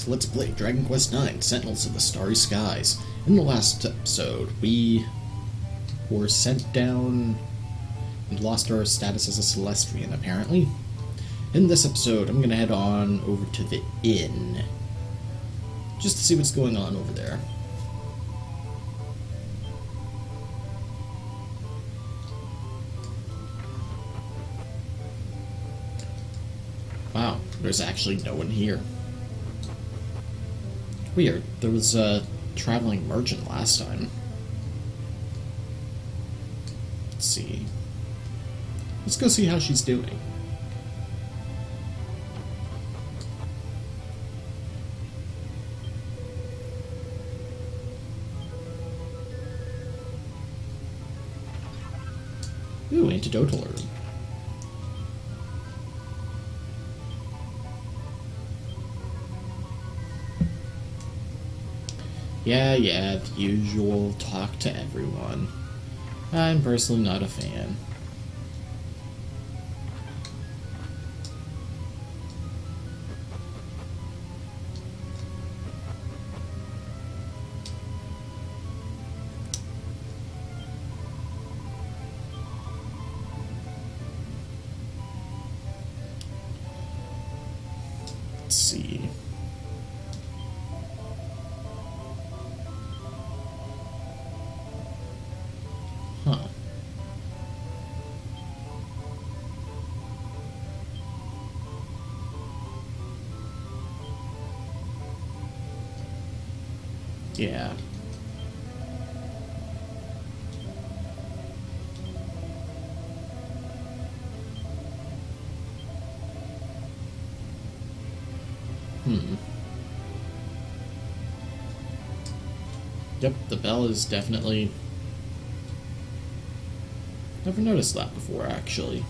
to Let's Play Dragon Quest IX, Sentinels of the Starry Skies. In the last episode, we were sent down and lost our status as a Celestian, apparently. In this episode, I'm going to head on over to the inn, just to see what's going on over there. Wow, there's actually no one here. Weird, there was a traveling merchant last time. Let's see. Let's go see how she's doing. Ooh, antidotal herb. Yeah, the usual talk to everyone. I'm personally not a fan. Let's see. Huh. Yeah. Yep, the bell is definitely... Never noticed that before, actually.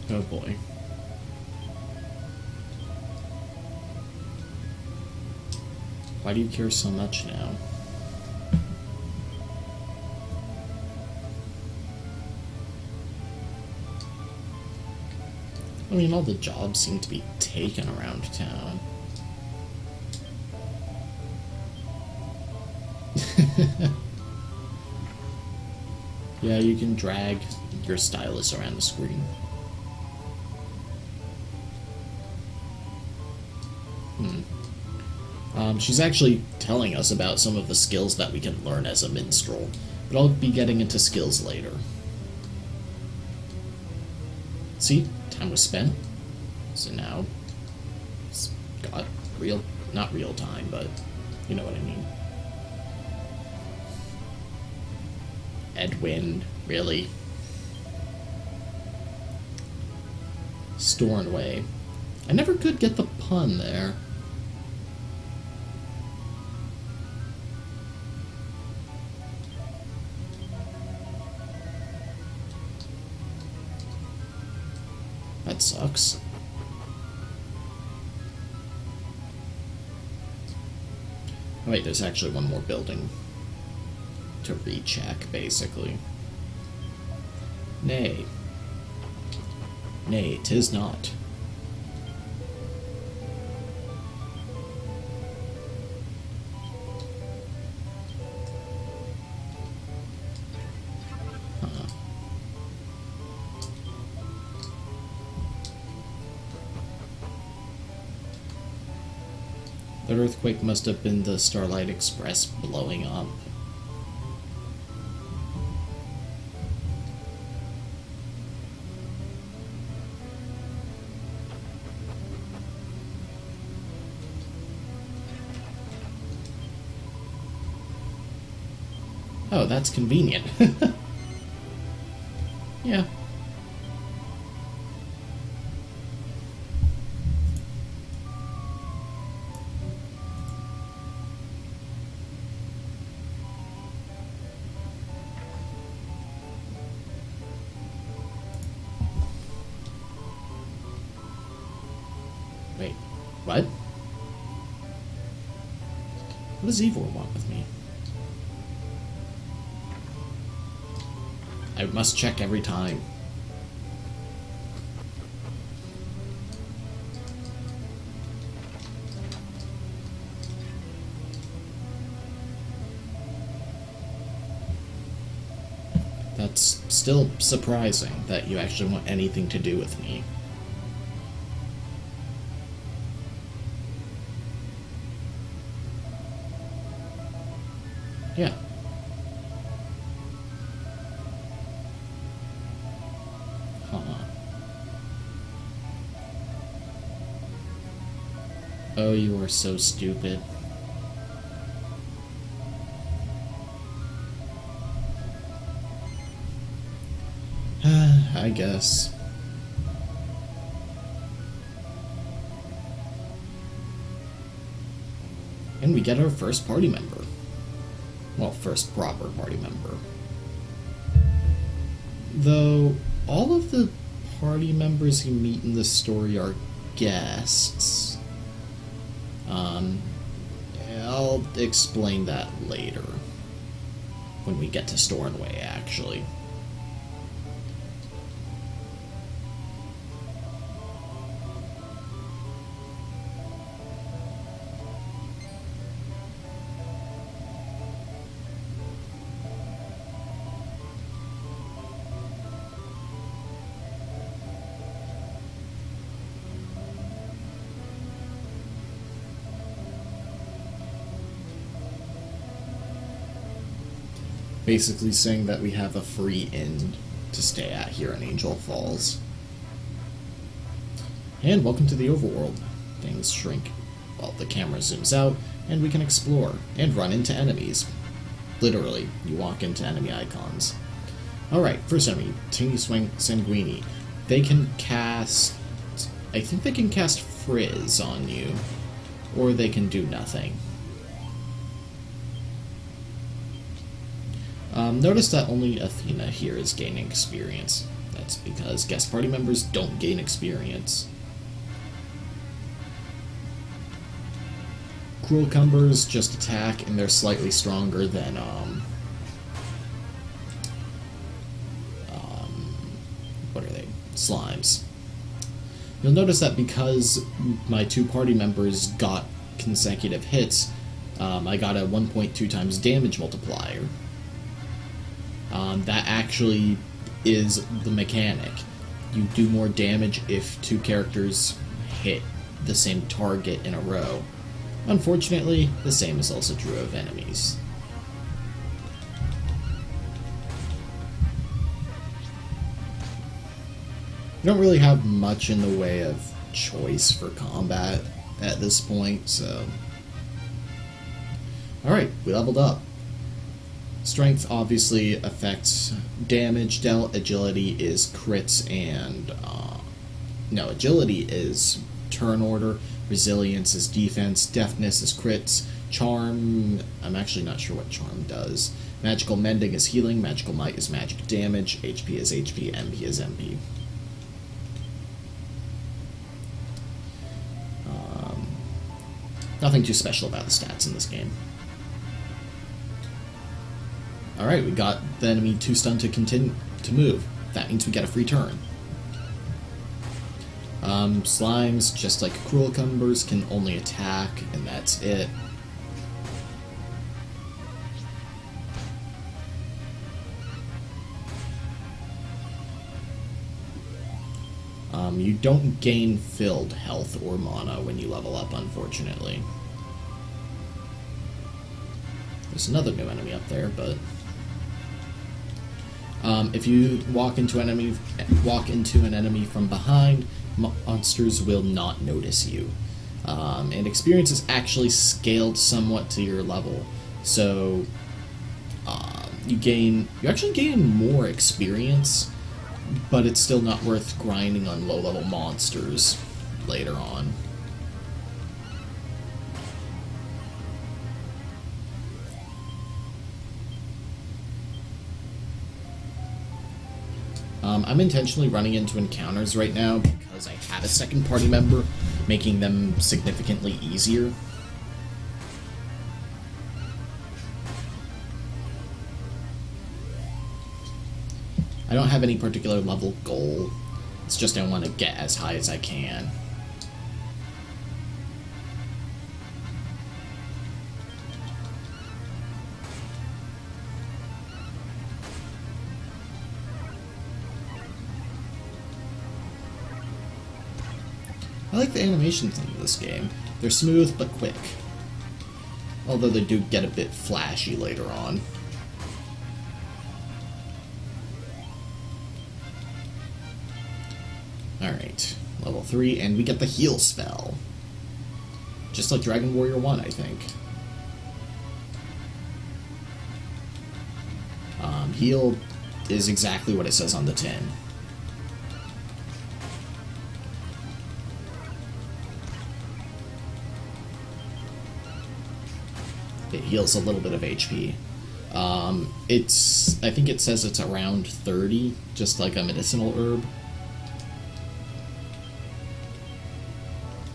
Oh boy. Why do you care so much now? I mean, all the jobs seem to be taken around town. Yeah, you can drag your stylus around the screen. She's actually telling us about some of the skills that we can learn as a minstrel, but I'll be getting into skills later. See? Time was spent. So now it's got real, not real time, but you know what I mean. Edwin, really? Stornway. I never could get the pun there. That sucks. Oh, wait, there's actually one more building to recheck, basically. Nay. Nay, 'tis not. That earthquake must have been the Starlight Express blowing up. Oh, that's convenient. Yeah. Wait, what? What does Ivor want with me? I must check every time. That's still surprising that you actually want anything to do with me. Yeah. Huh. Oh, you are so stupid. I guess. And we get our first party member. Well, first proper party member. Though, all of the party members you meet in the story are guests. I'll explain that later. When we get to Stornway, actually. Basically saying that we have a free inn to stay at here in Angel Falls. And welcome to the overworld. Things shrink. Well, the camera zooms out, and we can explore, and run into enemies. Literally, you walk into enemy icons. Alright, first enemy, Tingy Sanguini. They can cast... I think they can cast Frizz on you, or they can do nothing. Notice that only Athena here is gaining experience. That's because guest party members don't gain experience. Cruel Cumbers just attack, and they're slightly stronger than, what are they? Slimes. You'll notice that because my two party members got consecutive hits, I got a 1.2 times damage multiplier. That actually is the mechanic. You do more damage if two characters hit the same target in a row. Unfortunately, the same is also true of enemies. You don't really have much in the way of choice for combat at this point, so... Alright, we leveled up. Strength obviously affects damage dealt, agility is crits, and... no, agility is turn order, resilience is defense, deafness is crits, charm... I'm actually not sure what charm does. Magical mending is healing, magical might is magic damage, HP is HP, MP is MP. Nothing too special about the stats in this game. Alright, we got the enemy too stunned to continue to move. That means we get a free turn. Slimes, just like Cruel Cumbers, can only attack, and that's it. You don't gain filled health or mana when you level up, unfortunately. There's another new enemy up there, but... if you walk into an enemy from behind, monsters will not notice you. And experience is actually scaled somewhat to your level, so you actually gain more experience, but it's still not worth grinding on low-level monsters later on. I'm intentionally running into encounters right now because I had a second party member making them significantly easier. I don't have any particular level goal. It's just I want to get as high as I can. I like the animations in this game. They're smooth but quick. Although they do get a bit flashy later on. Alright, level 3, and we get the heal spell. Just like Dragon Warrior 1, I think. Heal is exactly what it says on the tin. It heals a little bit of HP. I think it says it's around 30, just like a medicinal herb.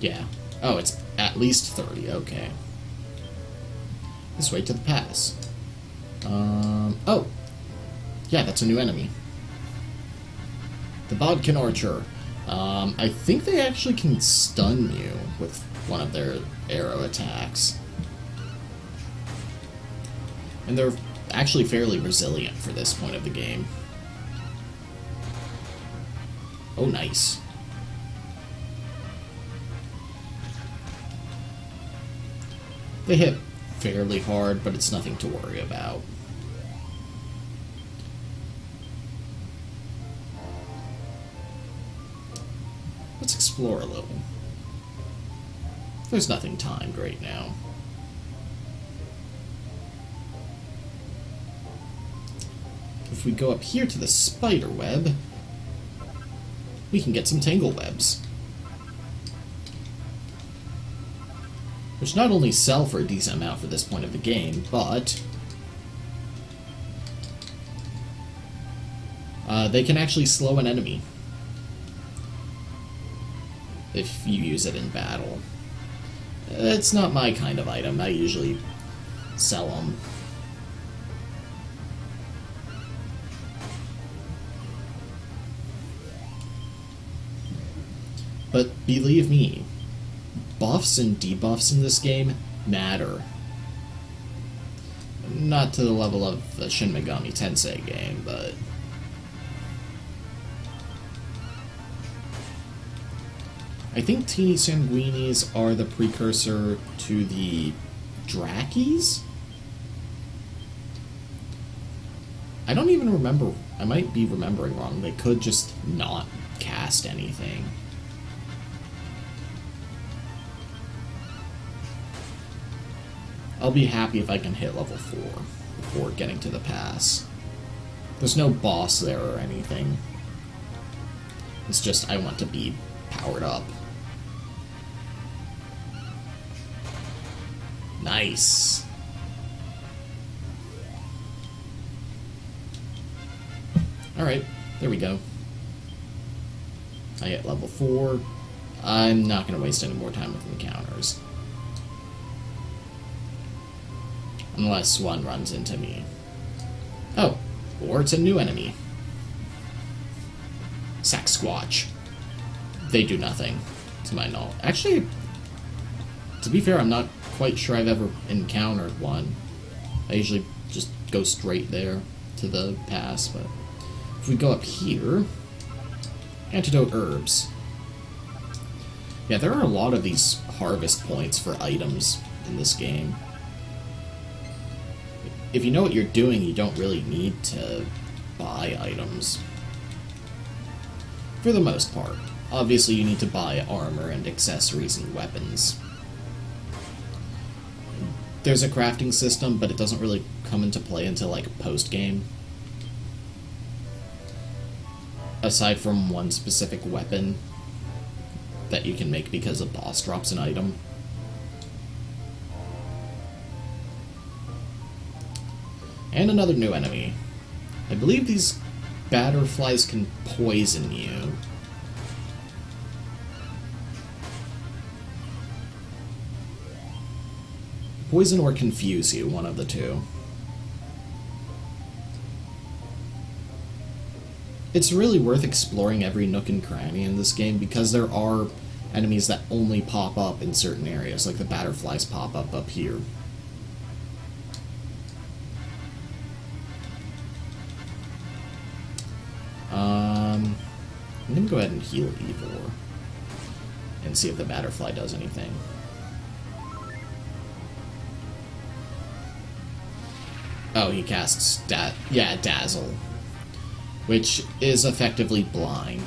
Yeah. Oh, it's at least 30, okay. This way to the pass. Oh! Yeah, that's a new enemy. The Bodkin Archer. I think they actually can stun you with one of their arrow attacks. And they're actually fairly resilient for this point of the game. Oh, nice. They hit fairly hard, but it's nothing to worry about. Let's explore a little. There's nothing timed right now. If we go up here to the spider web, we can get some tangle webs. Which not only sell for a decent amount for this point of the game, but they can actually slow an enemy if you use it in battle. It's not my kind of item. I usually sell them. But believe me, buffs and debuffs in this game matter. Not to the level of the Shin Megami Tensei game, but I think Teeny Sanguinis are the precursor to the Drakis? I don't even remember. I might be remembering wrong. They could just not cast anything. I'll be happy if I can hit level 4 before getting to the pass. There's no boss there or anything. It's just I want to be powered up. Nice. Alright, there we go. I hit level 4. I'm not going to waste any more time with encounters. Unless one runs into me. Oh, or it's a new enemy. Sasquatch. They do nothing, to my knowledge. Actually, to be fair, I'm not quite sure I've ever encountered one. I usually just go straight there to the pass, but if we go up here, antidote herbs. Yeah, there are a lot of these harvest points for items in this game. If you know what you're doing, you don't really need to buy items. For the most part. Obviously, you need to buy armor and accessories and weapons. There's a crafting system, but it doesn't really come into play until, like, post-game. Aside from one specific weapon that you can make because a boss drops an item. And another new enemy. I believe these batterflies can poison you. Poison or confuse you, one of the two. It's really worth exploring every nook and cranny in this game because there are enemies that only pop up in certain areas, like the butterflies pop up here. I'm gonna go ahead and heal Ivor and see if the butterfly does anything. Oh, he casts Dazzle, which is effectively blind.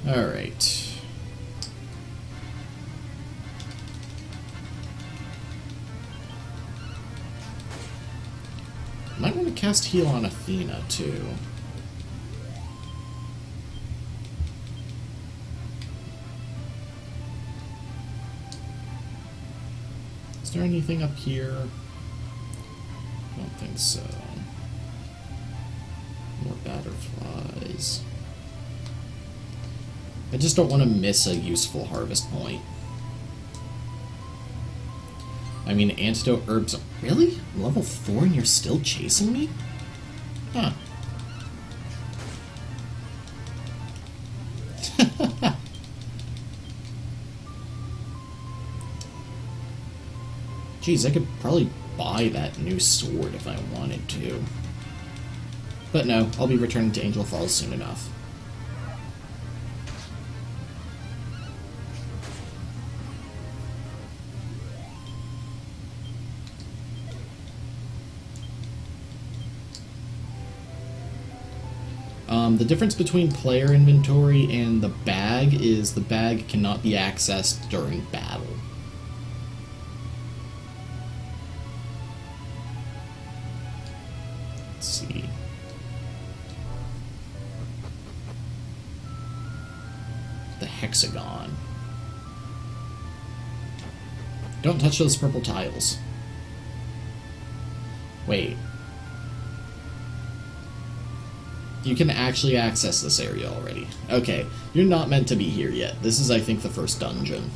Alright. Might want to cast Heal on Athena, too. Is there anything up here? I don't think so. More butterflies. I just don't want to miss a useful harvest point. I mean, antidote herbs... Really? Level 4 and you're still chasing me? Huh. Jeez, I could probably buy that new sword if I wanted to. But no, I'll be returning to Angel Falls soon enough. The difference between player inventory and the bag is the bag cannot be accessed during battle. Let's see. The Hexagon. Don't touch those purple tiles. Wait. You can actually access this area already. Okay, you're not meant to be here yet. This is, I think, the first dungeon.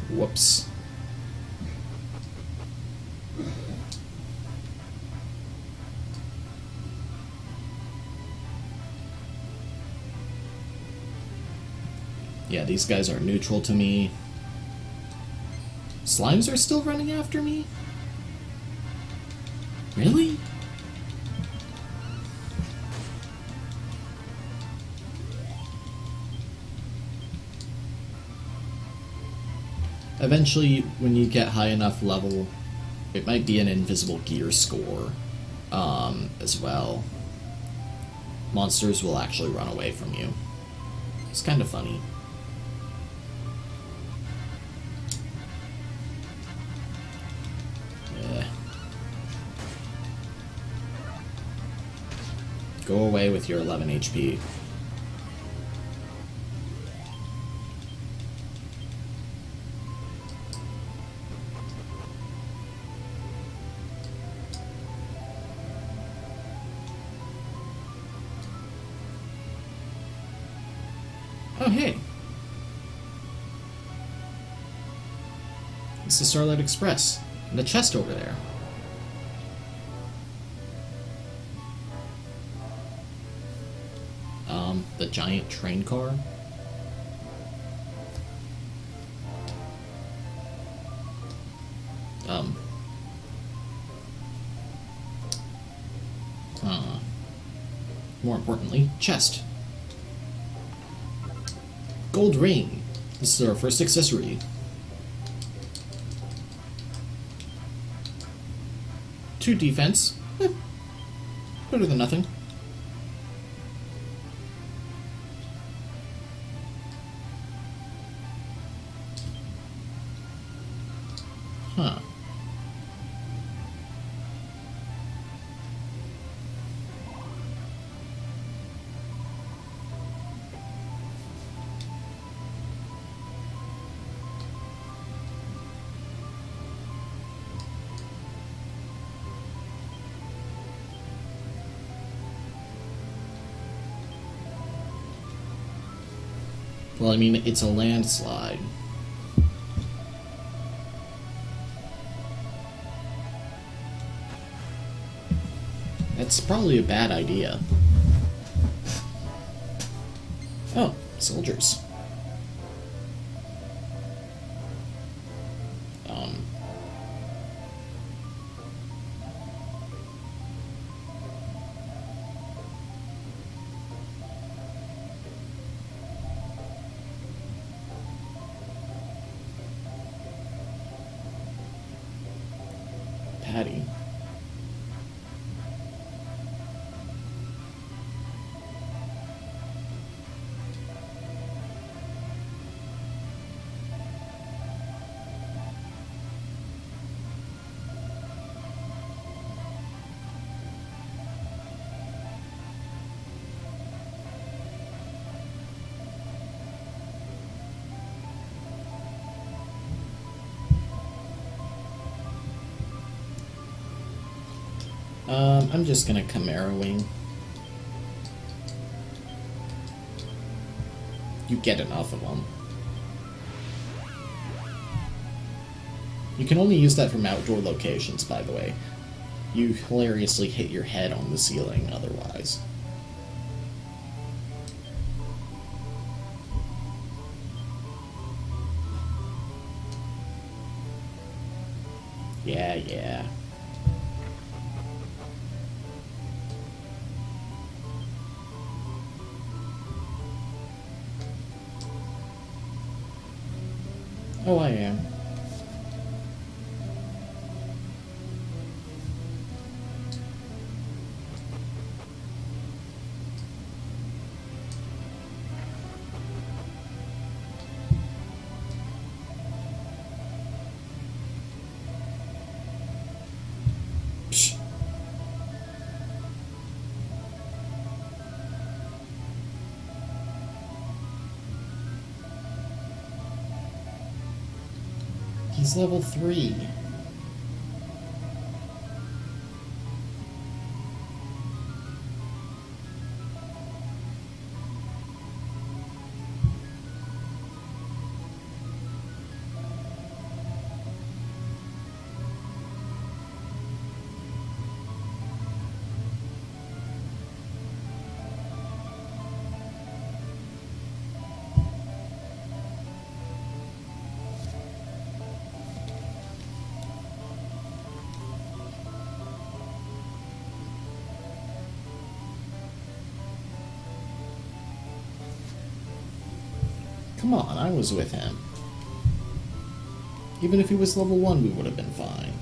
Whoops. Yeah, these guys are neutral to me. Slimes are still running after me? Really? Eventually, when you get high enough level, it might be an invisible gear score, as well. Monsters will actually run away from you. It's kind of funny. Go away with your 11 HP. Oh, hey. It's the Starlight Express. And the chest over there. The giant train car. More importantly, chest. Gold ring. This is our first accessory. 2 defense. Better than nothing. Huh. Well, I mean, it's a landslide. That's probably a bad idea. Oh, soldiers. Patty. I'm just gonna Chimera Wing. You get enough of them. You can only use that from outdoor locations, by the way. You hilariously hit your head on the ceiling otherwise. Yeah. Oh, I am. Psh. He's level 3. Come on, I was with him. Even if he was level 1, we would have been fine.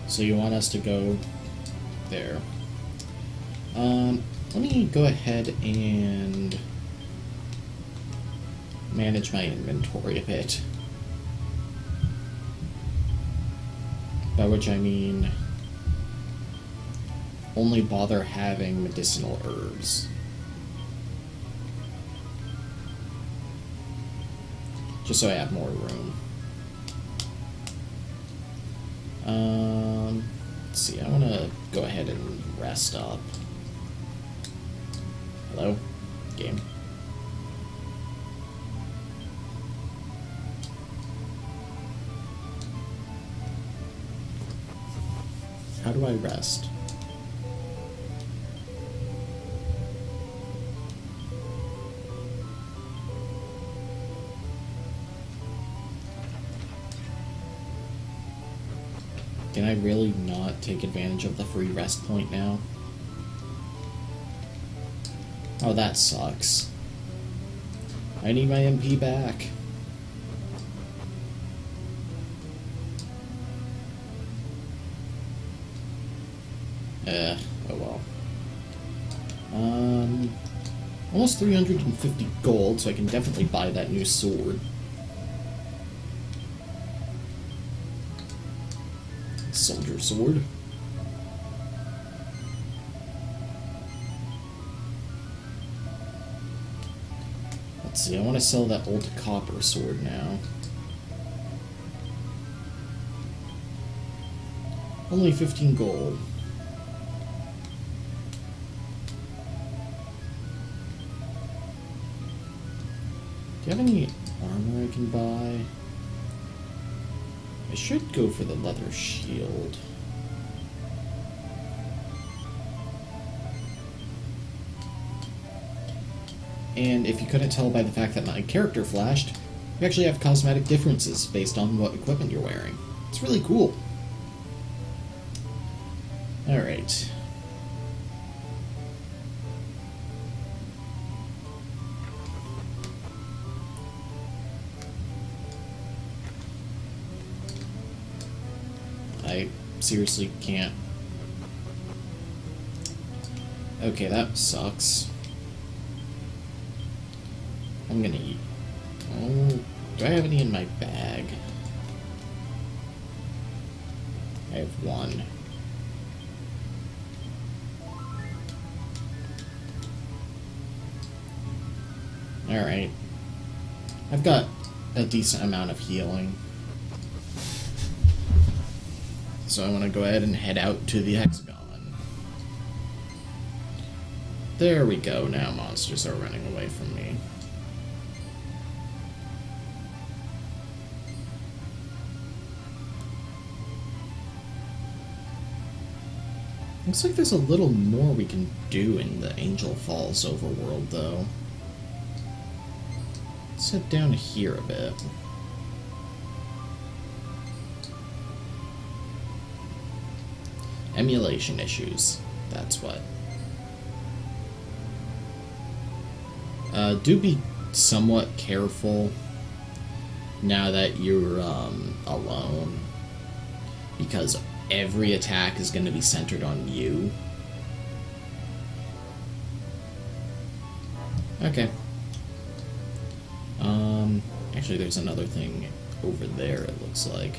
So you want us to go there. Let me go ahead and manage my inventory a bit. By which I mean only bother having medicinal herbs. Just so I have more room. Let's see, I want to go ahead and rest up. Hello? Game. How do I rest? Can I really not take advantage of the free rest point now? Oh, that sucks. I need my MP back. Oh well. Almost 350 gold, so I can definitely buy that new sword. Soldier sword. see, I want to sell that old copper sword now. Only 15 gold. Do you have any armor I can buy? I should go for the leather shield. And if you couldn't tell by the fact that my character flashed, you actually have cosmetic differences based on what equipment you're wearing. It's really cool. Alright. I seriously can't. Okay, that sucks. I'm gonna eat. Oh, do I have any in my bag? I have one. Alright. I've got a decent amount of healing. So I want to go ahead and head out to the Hexagon. There we go, now monsters are running away from me. Looks like there's a little more we can do in the Angel Falls overworld, though. Let's head down here a bit. Emulation issues. That's what. Do be somewhat careful now that you're alone, because every attack is going to be centered on you. Okay. Actually, there's another thing over there, it looks like.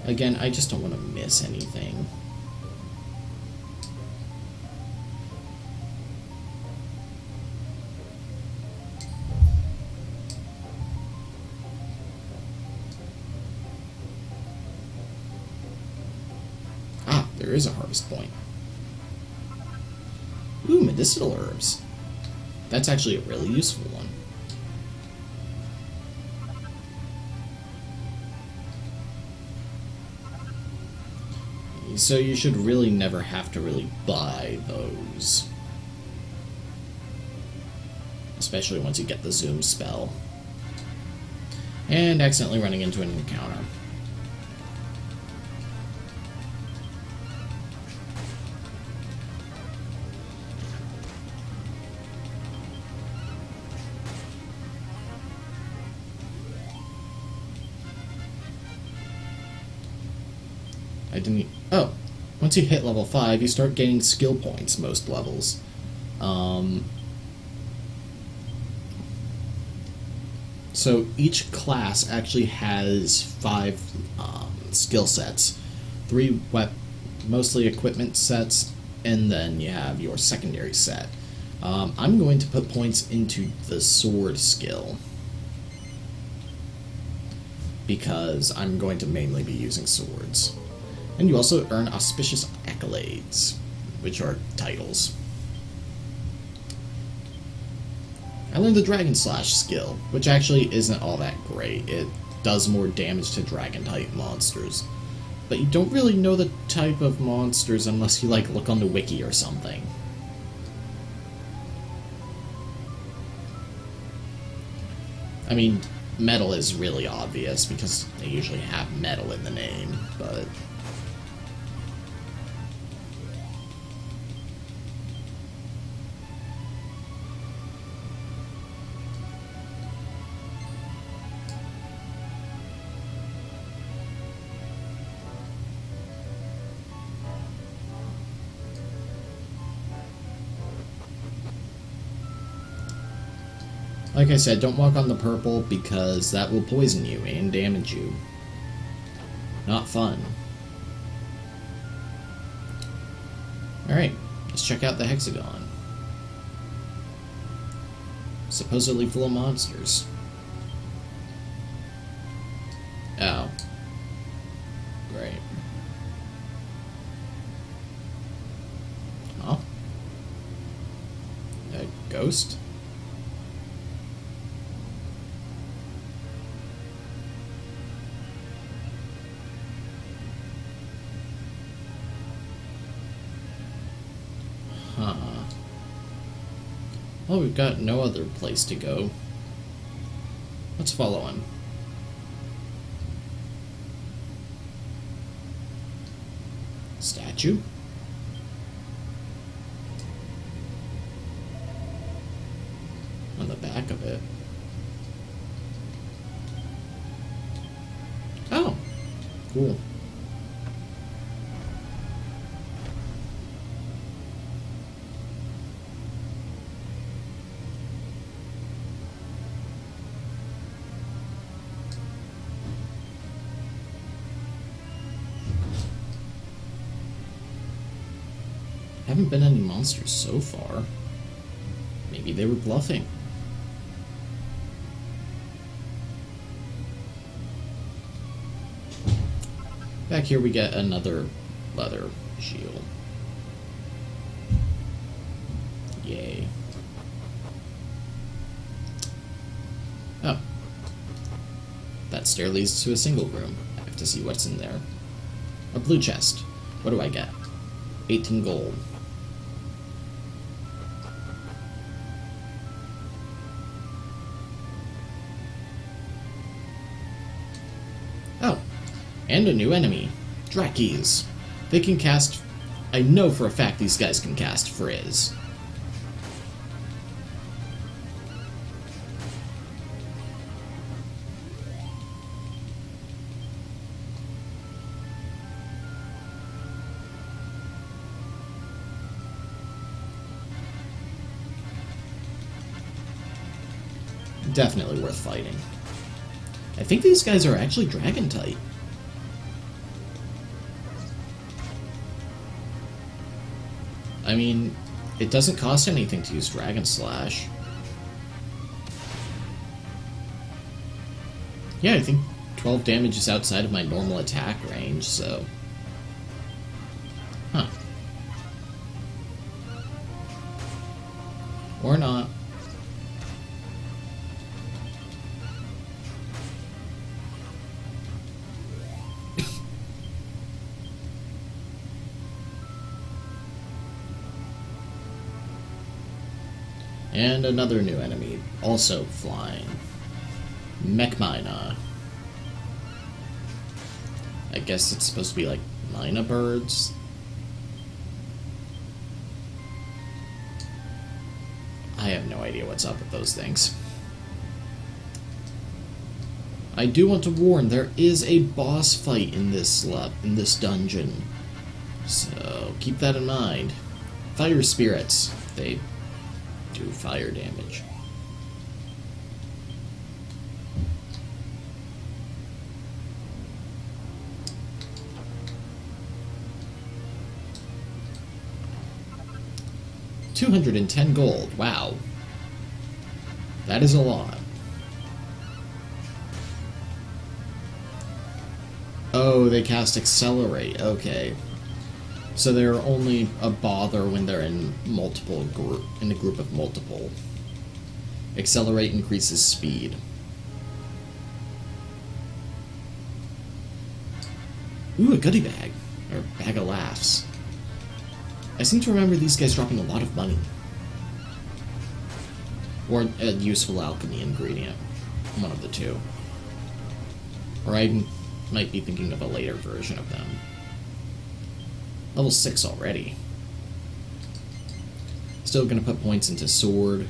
Again, I just don't want to miss anything. Ah, there is a harvest point. Ooh, medicinal herbs. That's actually a really useful one. So you should really never have to really buy those. Especially once you get the zoom spell. And accidentally running into an encounter. I didn't... Oh! Once you hit level 5, you start gaining skill points most levels. So each class actually has 5 skill sets. 3 mostly equipment sets, and then you have your secondary set. I'm going to put points into the sword skill, because I'm going to mainly be using swords. And you also earn auspicious accolades, which are titles. I learned the Dragon Slash skill, which actually isn't all that great. It does more damage to dragon-type monsters. But you don't really know the type of monsters unless you, like, look on the wiki or something. I mean, metal is really obvious, because they usually have metal in the name, but... Like I said, don't walk on the purple, because that will poison you and damage you. Not fun. Alright, let's check out the Hexagon. supposedly full of monsters. Oh. Great. Huh? A ghost? Huh. Well, we've got no other place to go. Let's follow him. Statue? On the back of it. Oh! Cool. Haven't been any monsters so far. Maybe they were bluffing. Back here we get another leather shield. Yay. Oh. That stair leads to a single room. I have to see what's in there. A blue chest. What do I get? 18 gold. Oh, and a new enemy. Drakes. They can cast... I know for a fact these guys can cast Frizz. Definitely worth fighting. I think these guys are actually dragon type. I mean, it doesn't cost anything to use Dragon Slash. Yeah, I think 12 damage is outside of my normal attack range, so... Huh. Or not. And another new enemy, also flying. Mechmina. I guess it's supposed to be like Mina birds. I have no idea what's up with those things. I do want to warn, there is a boss fight in this dungeon. So keep that in mind. Fire spirits. They do fire damage. $210 gold. Wow. That is a lot. Oh, they cast Accelerate. Okay. So they're only a bother when they're in a group of multiple. Accelerate increases speed. Ooh, a goodie bag. Or bag of laughs. I seem to remember these guys dropping a lot of money. Or a useful alchemy ingredient. One of the two. Or I might be thinking of a later version of them. Level 6 already. Still gonna put points into sword.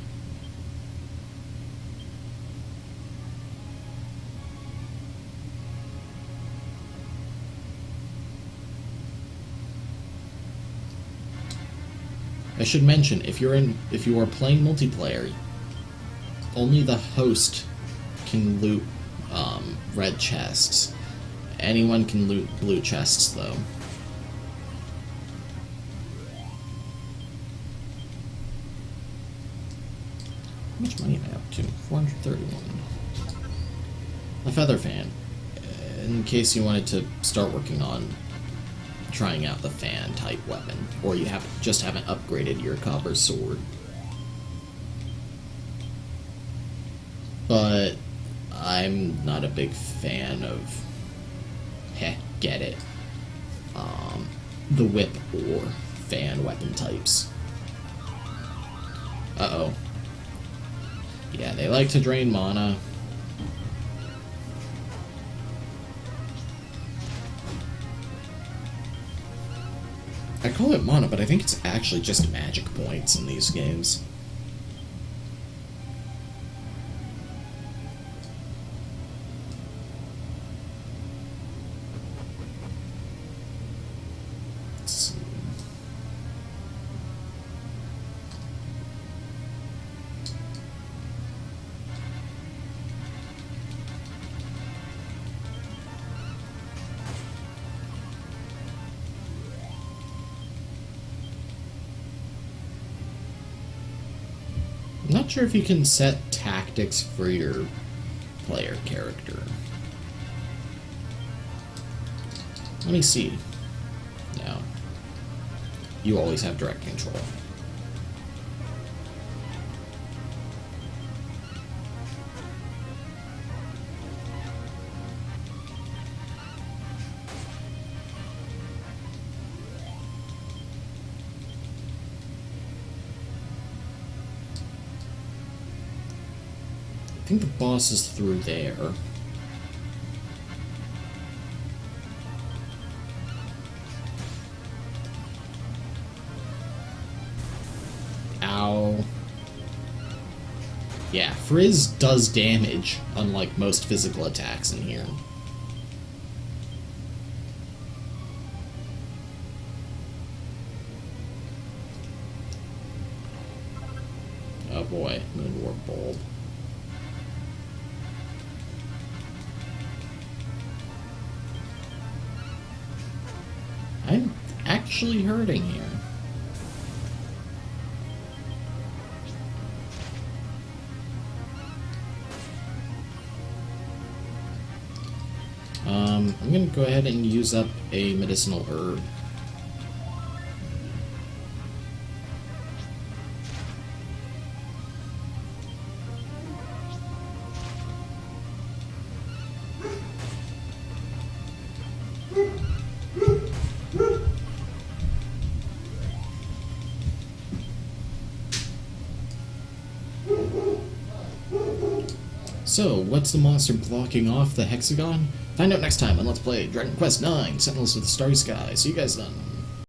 I should mention, if you are playing multiplayer, only the host can loot red chests. Anyone can loot blue chests, though. How much money am I up to? 431. A feather fan. In case you wanted to start working on trying out the fan type weapon, or you just haven't upgraded your copper sword. But I'm not a big fan of, get it, the whip or fan weapon types. Uh-oh. Yeah, they like to drain mana. I call it mana, but I think it's actually just magic points in these games. Let's see. I'm not sure if you can set tactics for your player character. Let me see. No. You always have direct control. I think the boss is through there. Ow. Yeah, Frizz does damage, unlike most physical attacks in here. Oh boy, Moonwarp Bulb. I'm actually hurting here. I'm gonna go ahead and use up a medicinal herb. So, what's the monster blocking off the Hexagon? Find out next time on Let's Play Dragon Quest IX, Sentinels of the Starry Sky. See you guys then.